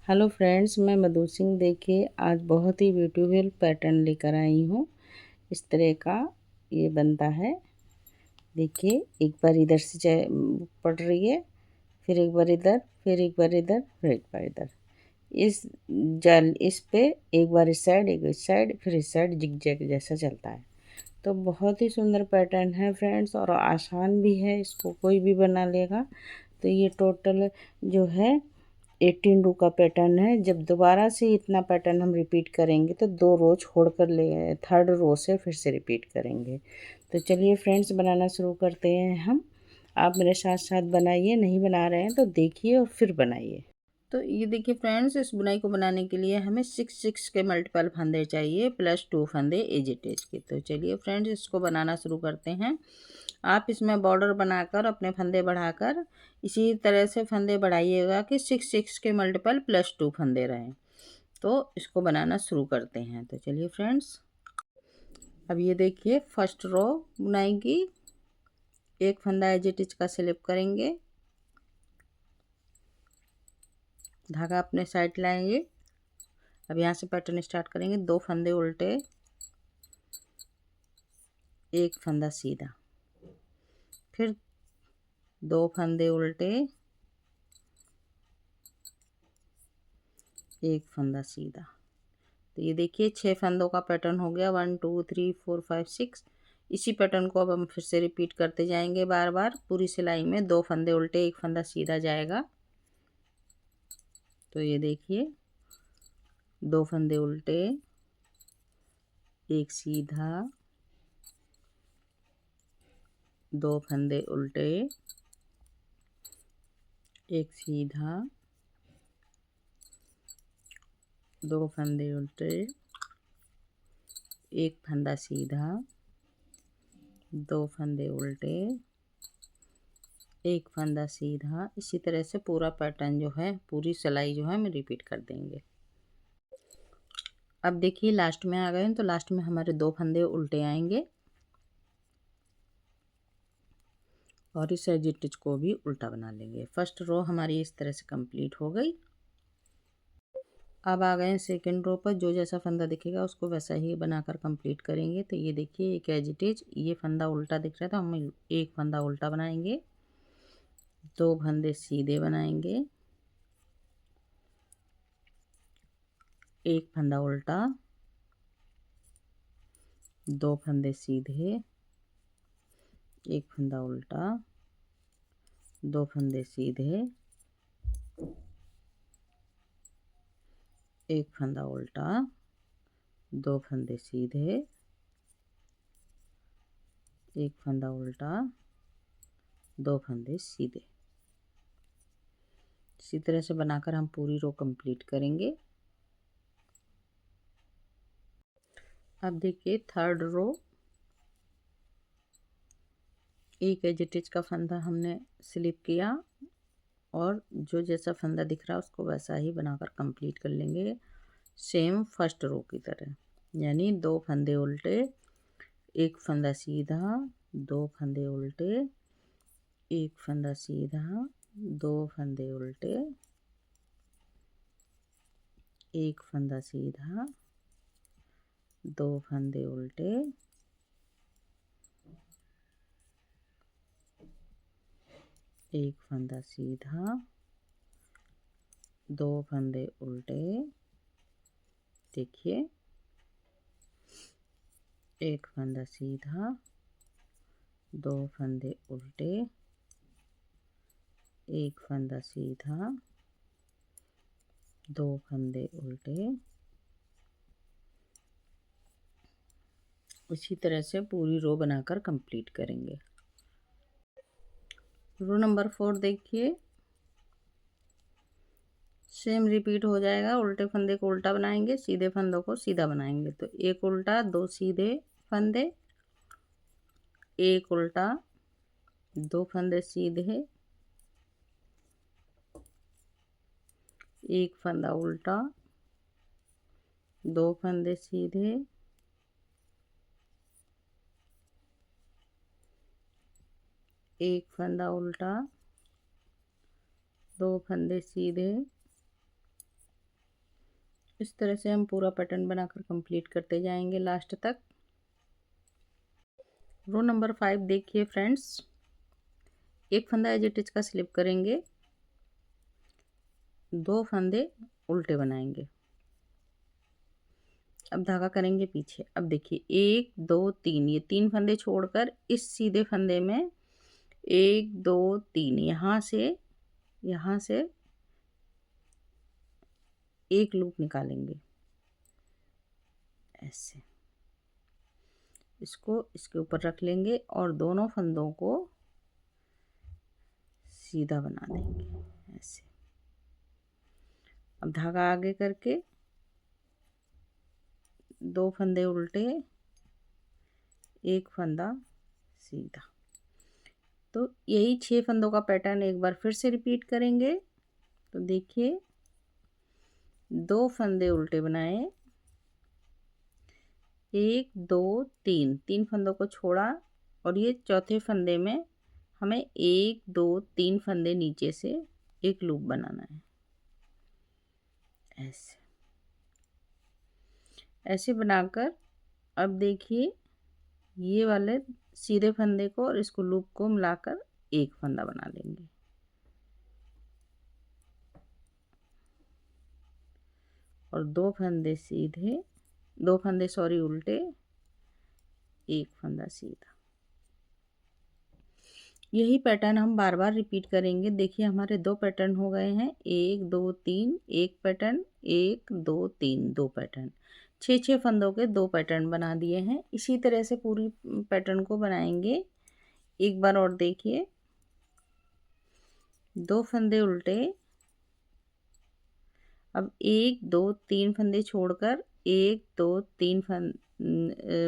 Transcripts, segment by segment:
Hello friends, मैं मधु सिंह। देखिए, आज बहुत ही ब्यूटीफुल पैटर्न लेकर आई हूँ। इस तरह का ये बनता है। देखिए, एक बार इधर से पड़ रही है, फिर एक बार इधर, फिर एक बार इधर, फिर एक बार इधर। इस पे एक बार इस साइड, एक इस साइड, फिर इस साइड जिग-जैग जैसा चलता है। तो बहुत ही सुंदर पैटर्न है फ्रेंड्स, और आसान भी है। इसको कोई भी बना लेगा। तो ये टोटल जो है 18 रो का पैटर्न है। जब दोबारा से इतना पैटर्न हम रिपीट करेंगे तो 2 रो छोड़ कर ले, थर्ड रो से फिर से रिपीट करेंगे। तो चलिए फ्रेंड्स, बनाना शुरू करते हैं हम। आप मेरे साथ साथ बनाइए, नहीं बना रहे हैं तो देखिए और फिर बनाइए। तो ये देखिए फ्रेंड्स, इस बुनाई को बनाने के लिए हमें 6 के मल्टीपल फंदे चाहिए प्लस 2 फंदे एज इट इज के। तो चलिए फ्रेंड्स, इसको बनाना शुरू करते हैं। आप इसमें बॉर्डर बनाकर अपने फंदे बढ़ाकर इसी तरह से फंदे बढ़ाइएगा कि 6 के मल्टीपल प्लस 2 फंदे रहें। तो इसको बनाना शुरू करते हैं। तो चलिए फ्रेंड्स, अब ये देखिए फर्स्ट रो बुनाई की, एक फंदा एज इट इज का स्लिप करेंगे, धागा अपने साइड लाएंगे। अब यहाँ से पैटर्न स्टार्ट करेंगे। 2 फंदे उल्टे, एक फंदा सीधा, फिर 2 फंदे उल्टे, एक फंदा सीधा। तो ये देखिए 6 फंदों का पैटर्न हो गया। 1 2 3 4 5 6। इसी पैटर्न को अब हम फिर से रिपीट करते जाएंगे बार बार। पूरी सिलाई में 2 फंदे उल्टे, एक फंदा सीधा जाएगा। तो ये देखिए 2 फंदे उल्टे, एक सीधा, 2 फंदे उल्टे, एक सीधा, 2 फंदे उल्टे, एक फंदा सीधा, 2 फंदे उल्टे, एक फंदा सीधा। इसी तरह से पूरा पैटर्न जो है, पूरी सिलाई जो है हम रिपीट कर देंगे। अब देखिए लास्ट में आ गए हैं, तो लास्ट में हमारे 2 फंदे उल्टे आएंगे और इस एज इट इज को भी उल्टा बना लेंगे। फर्स्ट रो हमारी इस तरह से कंप्लीट हो गई। अब आ गए हैं सेकेंड रो पर। जो जैसा फंदा दिखेगा उसको वैसा ही बनाकर कंप्लीट करेंगे। तो ये देखिए एक एज इट इज, ये फंदा उल्टा दिख रहा है तो हम एक फंदा उल्टा बनाएंगे, 2 फंदे सीधे बनाएंगे, एक फंदा उल्टा, 2 फंदे सीधे, एक फंदा उल्टा, 2 फंदे सीधे, एक फंदा उल्टा, 2 फंदे सीधे, एक फंदा उल्टा, 2 फंदे सीधे। इसी तरह से बनाकर हम पूरी रो कंप्लीट करेंगे। अब देखिए थर्ड रो, एक एज इट इज का फंदा हमने स्लिप किया और जो जैसा फंदा दिख रहा है उसको वैसा ही बनाकर कंप्लीट कर लेंगे, सेम फर्स्ट रो की तरह। यानी 2 फंदे उल्टे, एक फंदा सीधा, 2 फंदे उल्टे, एक फंदा सीधा, 2 फंदे उल्टे, एक फंदा सीधा, 2 फंदे उल्टे, एक फंदा सीधा, 2 फंदे उल्टे। देखिए एक फंदा सीधा, 2 फंदे उल्टे, एक फंदा सीधा, 2 फंदे उल्टे। इसी तरह से पूरी रो बनाकर कंप्लीट करेंगे। रो नंबर 4 देखिए, सेम रिपीट हो जाएगा। उल्टे फंदे को उल्टा बनाएंगे, सीधे फंदों को सीधा बनाएंगे। तो एक उल्टा, 2 सीधे फंदे, एक उल्टा, 2 फंदे सीधे, एक फंदा उल्टा, 2 फंदे सीधे, एक फंदा उल्टा, 2 फंदे सीधे, इस तरह से हम पूरा पैटर्न बनाकर कंप्लीट करते जाएंगे लास्ट तक। रो नंबर 5 देखिए फ्रेंड्स, एक फंदा एज इट इज का स्लिप करेंगे, 2 फंदे उल्टे बनाएंगे। अब धागा करेंगे पीछे। अब देखिए 1 2 3, ये 3 फंदे छोड़कर इस सीधे फंदे में 1 2 3, यहाँ से एक लूप निकालेंगे ऐसे। इसको इसके ऊपर रख लेंगे और दोनों फंदों को सीधा बना देंगे ऐसे। अब धागा आगे करके 2 फंदे उल्टे, 1 फंदा सीधा। तो यही 6 फंदों का पैटर्न एक बार फिर से रिपीट करेंगे। तो देखिए 2 फंदे उल्टे बनाए, 1 2 3, 3 फंदों को छोड़ा और ये चौथे फंदे में हमें 1 2 3 फंदे नीचे से एक लूप बनाना है ऐसे। ऐसे बनाकर अब देखिए ये वाले सीधे फंदे को और इसको लूप को मिलाकर एक फंदा बना लेंगे। और 2 फंदे सीधे, 2 फंदे सॉरी उल्टे, 1 फंदा सीधा। यही पैटर्न हम बार बार रिपीट करेंगे। देखिए हमारे 2 पैटर्न हो गए हैं, 1 2 3, एक पैटर्न, 1 2 3, 2 पैटर्न। 6 फंदों के 2 पैटर्न बना दिए हैं। इसी तरह से पूरी पैटर्न को बनाएंगे। एक बार और देखिए, 2 फंदे उल्टे, अब 1 2 3 फंदे छोड़कर 1 2 3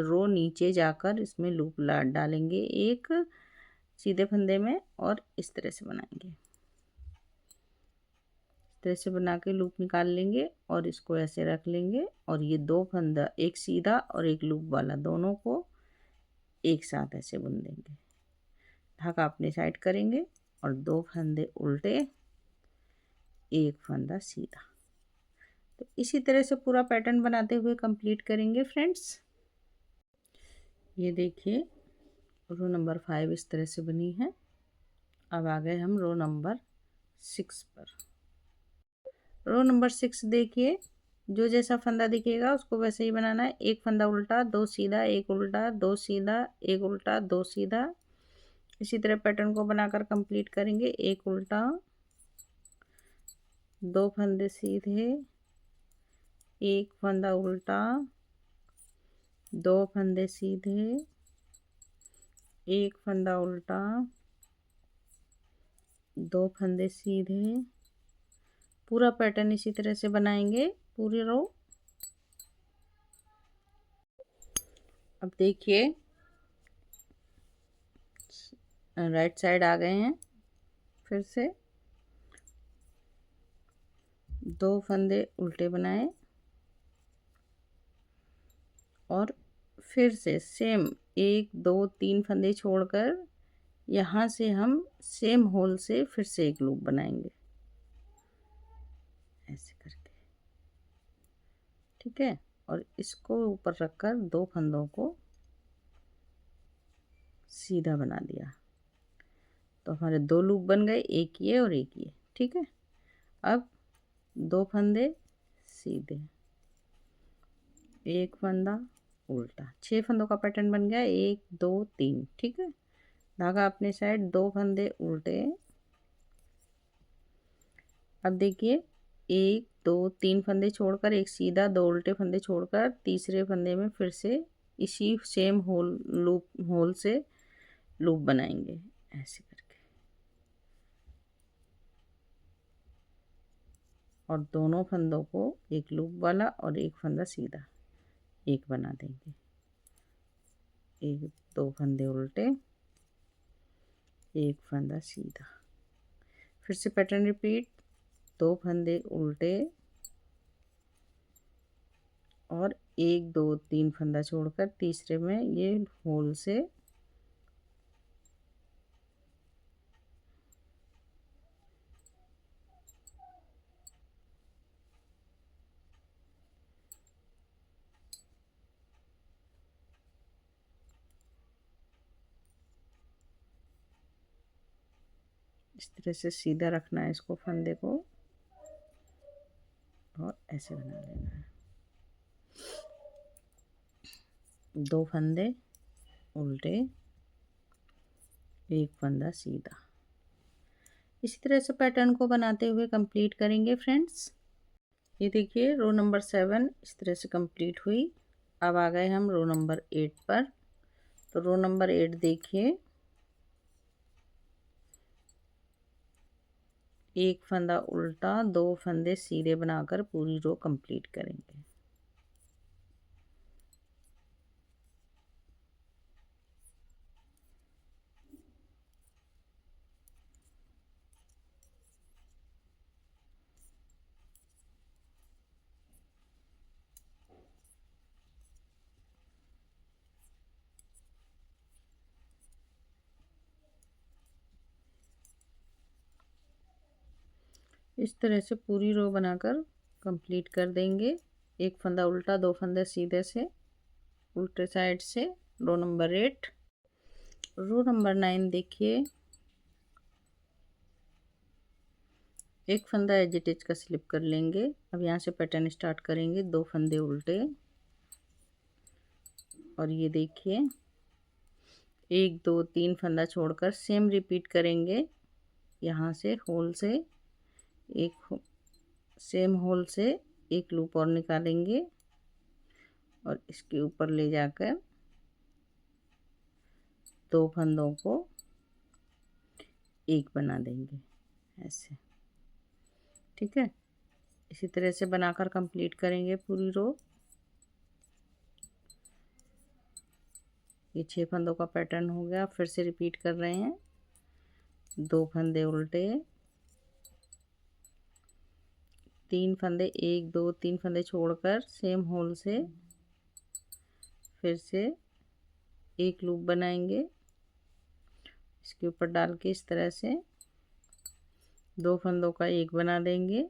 रो नीचे जाकर इसमें लूप डालेंगे एक सीधे फंदे में और इस तरह से बनाएंगे। इस तरह से बना के लूप निकाल लेंगे और इसको ऐसे रख लेंगे और ये 2 फंदा, एक सीधा और एक लूप वाला, दोनों को एक साथ ऐसे बुन देंगे। धागा अपने साइड करेंगे और 2 फंदे उल्टे, 1 फंदा सीधा। तो इसी तरह से पूरा पैटर्न बनाते हुए कंप्लीट करेंगे फ्रेंड्स। ये देखिए रो नंबर 5 इस तरह से बनी है। अब आ गए हम रो नंबर 6 पर। रो नंबर 6 देखिए, जो जैसा फंदा दिखेगा उसको वैसे ही बनाना है। एक फंदा उल्टा, 2 सीधा, 1 उल्टा, 2 सीधा, 1 उल्टा, 2 सीधा। इसी तरह पैटर्न को बनाकर कंप्लीट करेंगे। 1 उल्टा, 2 फंदे सीधे, 1 फंदा उल्टा, 2 फंदे सीधे, 1 फंदा उल्टा, 2 फंदे सीधे। पूरा पैटर्न इसी तरह से बनाएंगे पूरी रो। अब देखिए राइट साइड आ गए हैं। फिर से 2 फंदे उल्टे बनाए और फिर से सेम 1 2 3 फंदे छोड़कर यहाँ से हम सेम होल से फिर से एक लूप बनाएंगे ऐसे करके, ठीक है। और इसको ऊपर रखकर 2 फंदों को सीधा बना दिया। तो हमारे 2 लूप बन गए, एक ये और एक ये, ठीक है। अब 2 फंदे सीधे, 1 फंदा उल्टा, 6 फंदों का पैटर्न बन गया। 1 2 3, ठीक है। धागा अपने साइड, 2 फंदे उल्टे। अब देखिए 1 2 3 फंदे छोड़कर एक सीधा, 2 उल्टे फंदे छोड़कर तीसरे फंदे में फिर से इसी सेम होल से लूप बनाएंगे ऐसे करके। और दोनों फंदों को एक लूप वाला और एक फंदा सीधा एक बना देंगे। 1 2 फंदे उल्टे, 1 फंदा सीधा। फिर से पैटर्न रिपीट, 2 फंदे उल्टे और 1 2 3 फंदा छोड़कर तीसरे में ये होल से इस तरह से सीधा रखना है इसको फंदे को और ऐसे बना लेना है। 2 फंदे उल्टे, एक फंदा सीधा। इसी तरह से पैटर्न को बनाते हुए कंप्लीट करेंगे फ्रेंड्स। ये देखिए रो नंबर 7 इस तरह से कंप्लीट हुई। अब आ गए हम रो नंबर 8 पर। तो रो नंबर 8 देखिए, एक फंदा उल्टा, 2 फंदे सीधे बनाकर पूरी रो कंप्लीट करेंगे। इस तरह से पूरी रो बनाकर कंप्लीट कर देंगे। एक फंदा उल्टा, 2 फंदे सीधे से उल्टे साइड से। रो नंबर 8। रो नंबर 9 देखिए, एक फंदा एज इट इज का स्लिप कर लेंगे। अब यहाँ से पैटर्न स्टार्ट करेंगे। 2 फंदे उल्टे और ये देखिए 1 2 3 फंदा छोड़कर सेम रिपीट करेंगे। यहाँ से होल से एक सेम होल से एक लूप और निकालेंगे और इसके ऊपर ले जाकर 2 फंदों को एक बना देंगे ऐसे। ठीक है, इसी तरह से बनाकर कंप्लीट करेंगे पूरी रो। ये 6 फंदों का पैटर्न हो गया। फिर से रिपीट कर रहे हैं। 2 फंदे उल्टे, 3 फंदे, 1 2 3 फंदे छोड़कर सेम होल से फिर से एक लूप बनाएंगे। इसके ऊपर डाल के इस तरह से 2 फंदों का एक बना देंगे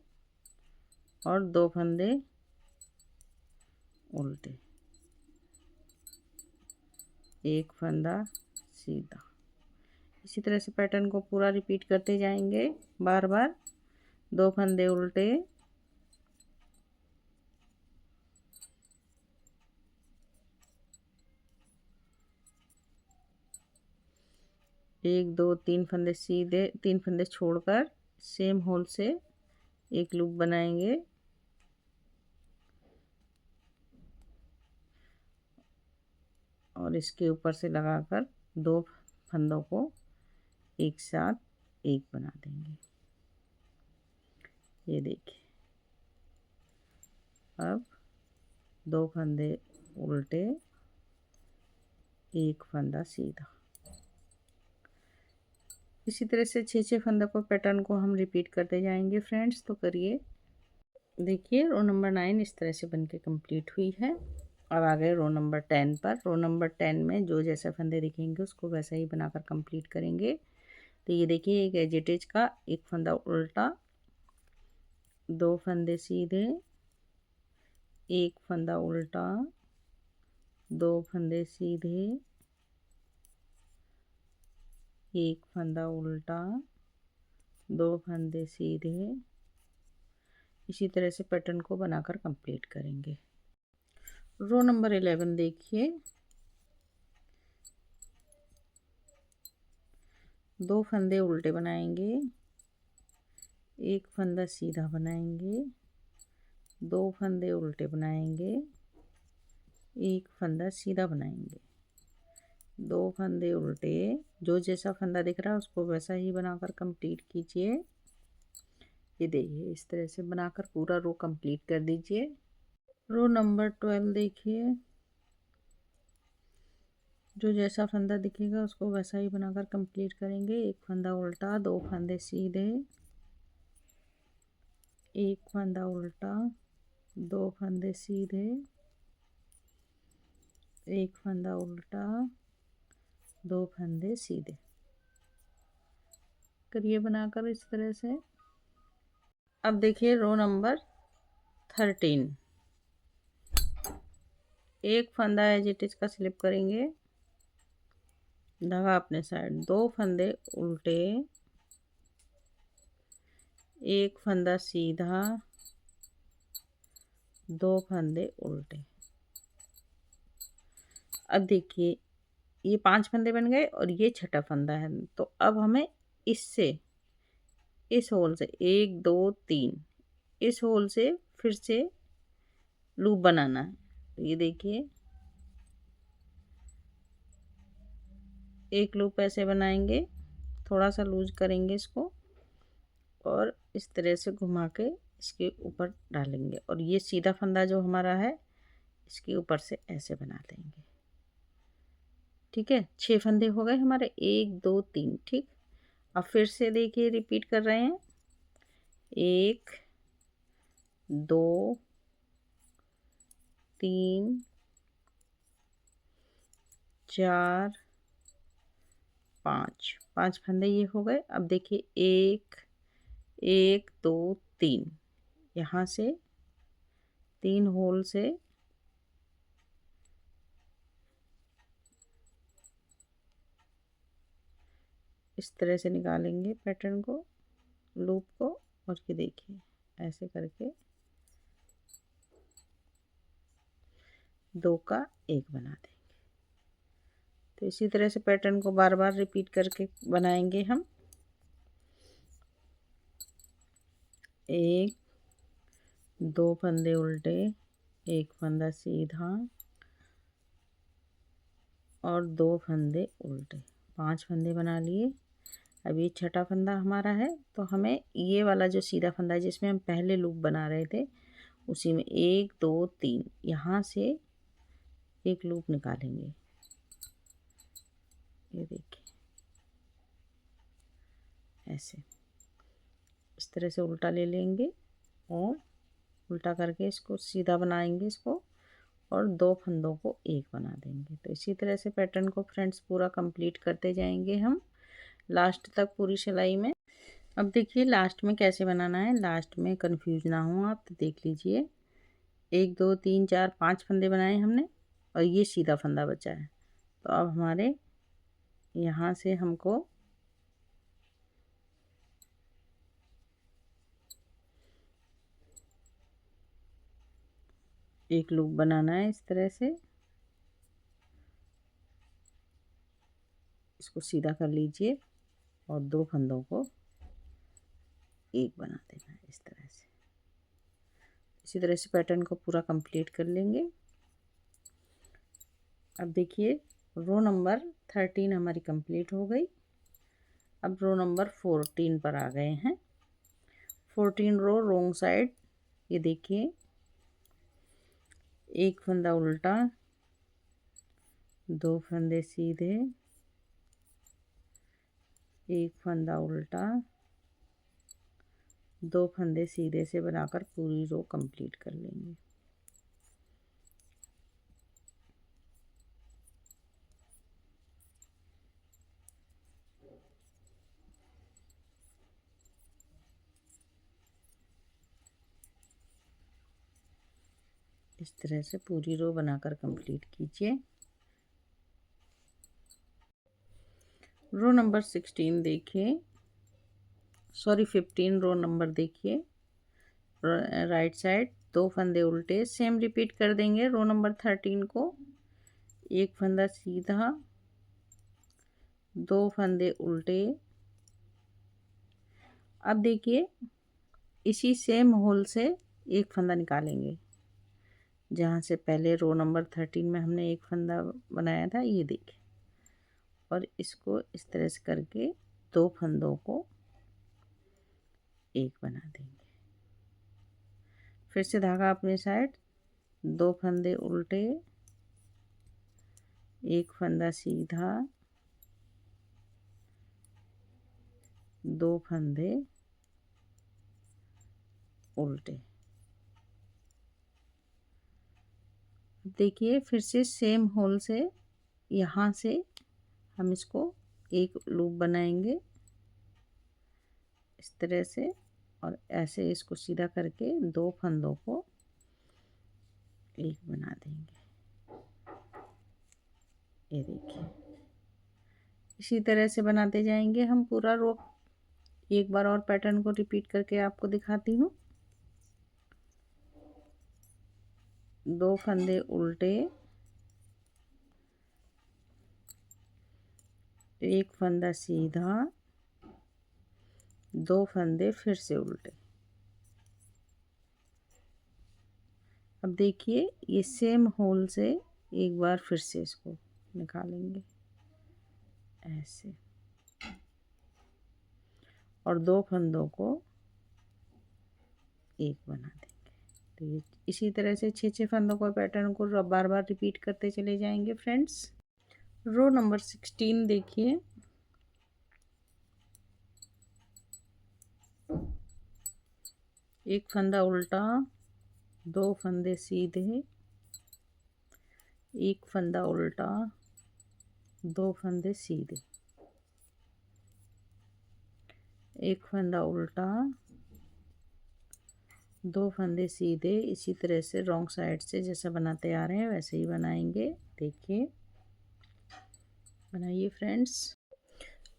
और 2 फंदे उल्टे, एक फंदा सीधा। इसी तरह से पैटर्न को पूरा रिपीट करते जाएंगे बार बार। 2 फंदे उल्टे, एक 2 3 फंदे सीधे, 3 फंदे छोड़कर सेम होल से एक लूप बनाएंगे और इसके ऊपर से लगाकर 2 फंदों को एक साथ एक बना देंगे। ये देखिए, अब 2 फंदे उल्टे, एक फंदा सीधा। इसी तरह से 6 फंदों को पैटर्न को हम रिपीट करते जाएंगे फ्रेंड्स। तो करिए। देखिए रो नंबर 9 इस तरह से बनके कंप्लीट हुई है। अब आ गए रो नंबर 10 पर। रो नंबर 10 में जो जैसे फंदे दिखेंगे उसको वैसा ही बनाकर कंप्लीट करेंगे। तो ये देखिए एक एज इट इज का एक फंदा उल्टा, 2 फंदे सीधे, एक फंदा उल्टा, 2 फंदे सीधे, एक फंदा उल्टा, 2 फंदे सीधे। इसी तरह से पैटर्न को बनाकर कंप्लीट करेंगे। रो नंबर 11 देखिए, 2 फंदे उल्टे बनाएंगे, एक फंदा सीधा बनाएंगे, 2 फंदे उल्टे बनाएंगे, एक फंदा सीधा बनाएंगे, 2 फंदे उल्टे। जो जैसा फंदा दिख रहा है उसको वैसा ही बनाकर कंप्लीट कीजिए। ये देखिए इस तरह से बनाकर पूरा रो कंप्लीट कर दीजिए। रो नंबर 12 देखिए, जो जैसा फंदा दिखेगा उसको वैसा ही बनाकर कंप्लीट करेंगे। एक फंदा उल्टा, 2 फंदे सीधे, एक फंदा उल्टा, 2 फंदे सीधे, एक फंदा उल्टा, 2 फंदे सीधे। करिए बनाकर इस तरह से। अब देखिए रो नंबर 13, एक फंदा एज इट इज का स्लिप करेंगे, धागा अपने साइड, 2 फंदे उल्टे, एक फंदा सीधा, 2 फंदे उल्टे। अब देखिए ये 5 फंदे बन गए और ये छठा फंदा है। तो अब हमें इससे, इस होल से 1 2 3 इस होल से फिर से लूप बनाना है। तो ये देखिए एक लूप ऐसे बनाएंगे, थोड़ा सा लूज करेंगे इसको और इस तरह से घुमा के इसके ऊपर डालेंगे और ये सीधा फंदा जो हमारा है इसके ऊपर से ऐसे बना देंगे। ठीक है, 6 फंदे हो गए हमारे, 1 2 3। ठीक, अब फिर से देखिए रिपीट कर रहे हैं, 1 2 3 4 5, 5 फंदे ये हो गए। अब देखिए 1 1 2 3, यहाँ से 3 होल से इस तरह से निकालेंगे पैटर्न को, लूप को, और ये देखिए ऐसे करके 2 का 1 बना देंगे। तो इसी तरह से पैटर्न को बार बार रिपीट करके बनाएंगे हम। 1 2 फंदे उल्टे, 1 फंदा सीधा और 2 फंदे उल्टे, 5 फंदे बना लिए। अब ये छठा फंदा हमारा है, तो हमें ये वाला जो सीधा फंदा है जिसमें हम पहले लूप बना रहे थे उसी में 1 2 3 यहाँ से एक लूप निकालेंगे। ये देखिए ऐसे इस तरह से उल्टा ले लेंगे और उल्टा करके इसको सीधा बनाएंगे इसको, और 2 फंदों को 1 बना देंगे। तो इसी तरह से पैटर्न को फ्रेंड्स पूरा कंप्लीट करते जाएंगे हम लास्ट तक पूरी सिलाई में। अब देखिए लास्ट में कैसे बनाना है, लास्ट में कंफ्यूज ना हो आप, तो देख लीजिए 1 2 3 4 5 फंदे बनाए हमने और ये सीधा फंदा बचा है। तो अब हमारे यहाँ से हमको एक लूप बनाना है इस तरह से, इसको सीधा कर लीजिए और 2 फंदों को 1 बना देना है इस तरह से। इसी तरह से पैटर्न को पूरा कंप्लीट कर लेंगे। अब देखिए रो नंबर 13 हमारी कंप्लीट हो गई। अब रो नंबर 14 पर आ गए हैं। 14 रो रोंग साइड, ये देखिए एक फंदा उल्टा, 2 फंदे सीधे, एक फंदा उल्टा, 2 फंदे सीधे से बनाकर पूरी रो कंप्लीट कर लेंगे। इस तरह से पूरी रो बनाकर कंप्लीट कीजिए। रो नंबर 16 देखिए, सॉरी 15 रो नंबर देखिए, राइट साइड 2 फंदे उल्टे, सेम रिपीट कर देंगे रो नंबर 13 को। एक फंदा सीधा, 2 फंदे उल्टे। अब देखिए इसी सेम होल से एक फंदा निकालेंगे, जहाँ से पहले रो नंबर 13 में हमने एक फंदा बनाया था, ये देखिए, और इसको इस तरह से करके 2 फंदों को 1 बना देंगे। फिर से धागा अपनी साइड, 2 फंदे उल्टे, एक फंदा सीधा, 2 फंदे उल्टे। देखिए फिर से सेम होल से यहाँ से हम इसको एक लूप बनाएंगे इस तरह से, और ऐसे इसको सीधा करके 2 फंदों को 1 बना देंगे। ये देखिए इसी तरह से बनाते जाएंगे हम पूरा रो। एक बार और पैटर्न को रिपीट करके आपको दिखाती हूँ। 2 फंदे उल्टे, 1 फंदा सीधा, 2 फंदे फिर से उल्टे। अब देखिए ये सेम होल से एक बार फिर से इसको निकालेंगे ऐसे, और 2 फंदों को एक बना देंगे। तो ये इसी तरह से 6 फंदों को पैटर्न को बार बार रिपीट करते चले जाएंगे फ्रेंड्स। रो नंबर 16 देखिए, एक फंदा उल्टा, 2 फंदे सीधे, एक फंदा उल्टा, 2 फंदे सीधे, एक फंदा उल्टा, 2 फंदे सीधे। इसी तरह से रॉन्ग साइड से जैसा बनाते आ रहे हैं वैसे ही बनाएंगे। देखिए बनाइए फ्रेंड्स।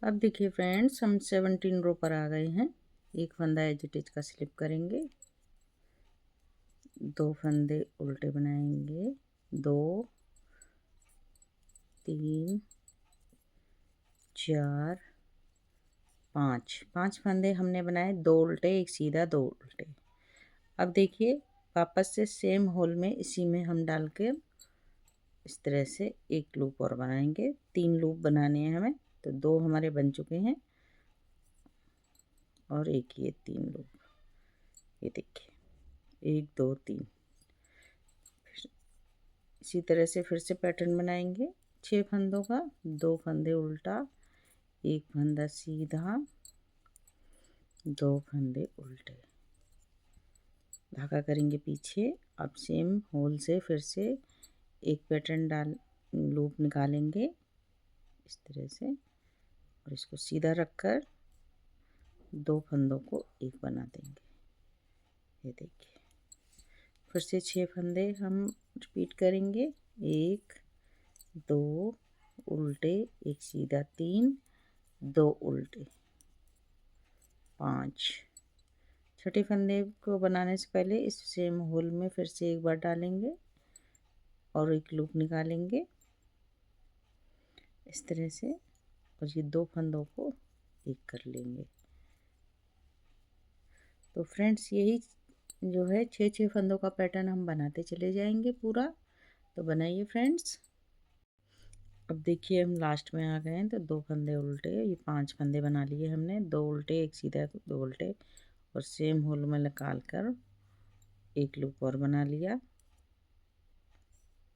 अब देखिए फ्रेंड्स हम 17 रो पर आ गए हैं। एक फंदा एज इट इज का स्लिप करेंगे, 2 फंदे उल्टे बनाएंगे, 2 3 4 5 फंदे हमने बनाए, 2 उल्टे, एक सीधा, 2 उल्टे। अब देखिए वापस से सेम होल में इसी में हम डाल के इस तरह से एक लूप और बनाएंगे। 3 लूप बनाने हैं हमें, तो 2 हमारे बन चुके हैं और एक ये 3 लूप। ये देखिए 1 2 3। इसी तरह से फिर से पैटर्न बनाएंगे 6 फंदों का, 2 फंदे उल्टा, एक फंदा सीधा, 2 फंदे उल्टे, धागा करेंगे पीछे। अब सेम होल से फिर से एक पैटर्न डाल लूप निकालेंगे इस तरह से, और इसको सीधा रखकर 2 फंदों को एक बना देंगे। ये देखिए फिर से 6 फंदे हम रिपीट करेंगे, 1 2 उल्टे, एक सीधा, 3 2 उल्टे, 5। छठे फंदे को बनाने से पहले इस सेम होल में फिर से एक बार डालेंगे और एक लूप निकालेंगे इस तरह से, और ये 2 फंदों को एक कर लेंगे। तो फ्रेंड्स यही जो है 6 फंदों का पैटर्न हम बनाते चले जाएंगे पूरा। तो बनाइए फ्रेंड्स। अब देखिए हम लास्ट में आ गए हैं, तो 2 फंदे उल्टे, ये 5 फंदे बना लिए हमने, 2 उल्टे, एक सीधा, 2 उल्टे, और सेम होल में निकाल कर एक लूप और बना लिया।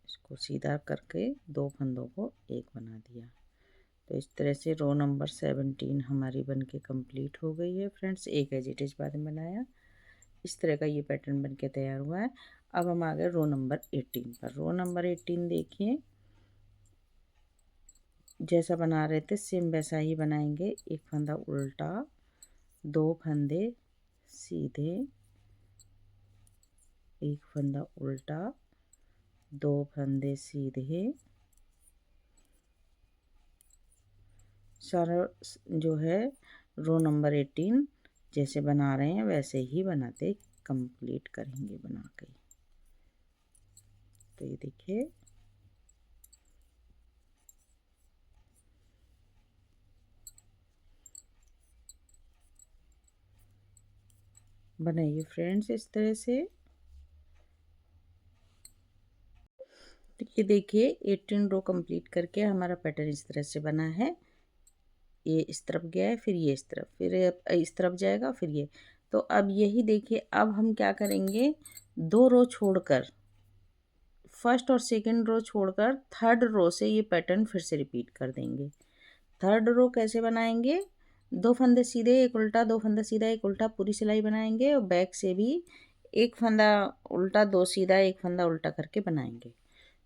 इसको सीधा करके 2 फंदों को एक बना दिया। तो इस तरह से रो नंबर 17 हमारी बन के कम्प्लीट हो गई है फ्रेंड्स। एक एज इट इज बाद में बनाया, इस तरह का ये पैटर्न बन के तैयार हुआ है। अब हम आ गए रो नंबर 18 पर। रो नंबर 18 देखिए जैसा बना रहे थे सेम वैसा ही बनाएंगे। एक फंदा उल्टा, 2 फंदे सीधे, एक फंदा उल्टा, 2 फंदे सीधे। सारा जो है रो नंबर 18 जैसे बना रहे हैं वैसे ही बनाते कंप्लीट करेंगे बना के। तो ये देखिए बनाइए फ्रेंड्स इस तरह से। तो ये देखिए 18 रो कंप्लीट करके हमारा पैटर्न इस तरह से बना है। ये इस तरफ गया है, फिर ये इस तरफ, फिर इस तरफ जाएगा, फिर ये। तो अब यही देखिए अब हम क्या करेंगे, 2 रो छोड़कर, फर्स्ट और सेकंड रो छोड़कर थर्ड रो से ये पैटर्न फिर से रिपीट कर देंगे। थर्ड रो कैसे बनाएंगे, 2 फंदे सीधे, एक उल्टा, 2 फंदा सीधा, एक उल्टा, पूरी सिलाई बनाएंगे, और बैक से भी एक फंदा उल्टा, 2 सीधा, एक फंदा उल्टा करके बनाएंगे।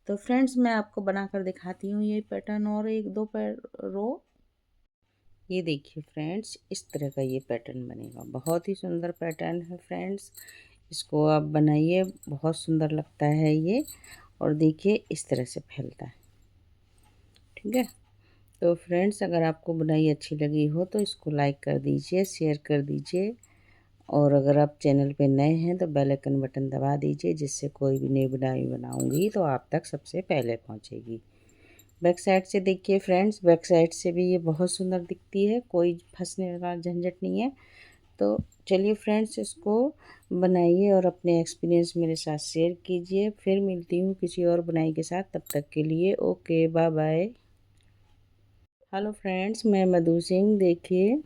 तो फ्रेंड्स मैं आपको बनाकर दिखाती हूँ ये पैटर्न और एक दो रो। ये देखिए फ्रेंड्स इस तरह का ये पैटर्न बनेगा, बहुत ही सुंदर पैटर्न है फ्रेंड्स। इसको आप बनाइए, बहुत सुंदर लगता है ये। और देखिए इस तरह से फैलता है, ठीक है। तो फ्रेंड्स, अगर आपको बुनाई अच्छी लगी हो तो इसको लाइक कर दीजिए, शेयर कर दीजिए, और अगर आप चैनल पे नए हैं तो बेल आइकन बटन दबा दीजिए, जिससे कोई भी नई बुनाई बनाऊंगी तो आप तक सबसे पहले पहुंचेगी। बैक साइड से देखिए फ्रेंड्स, बैक साइड से भी ये बहुत सुंदर दिखती है, कोई फंसने वाला झंझट नहीं है। तो चलिए फ्रेंड्स, इसको बनाइए और अपने एक्सपीरियंस मेरे साथ शेयर कीजिए। फिर मिलती हूँ किसी और बुनाई के साथ, तब तक के लिए okay, bye bye. Hello friends, मैं मधु सिंह। देखिए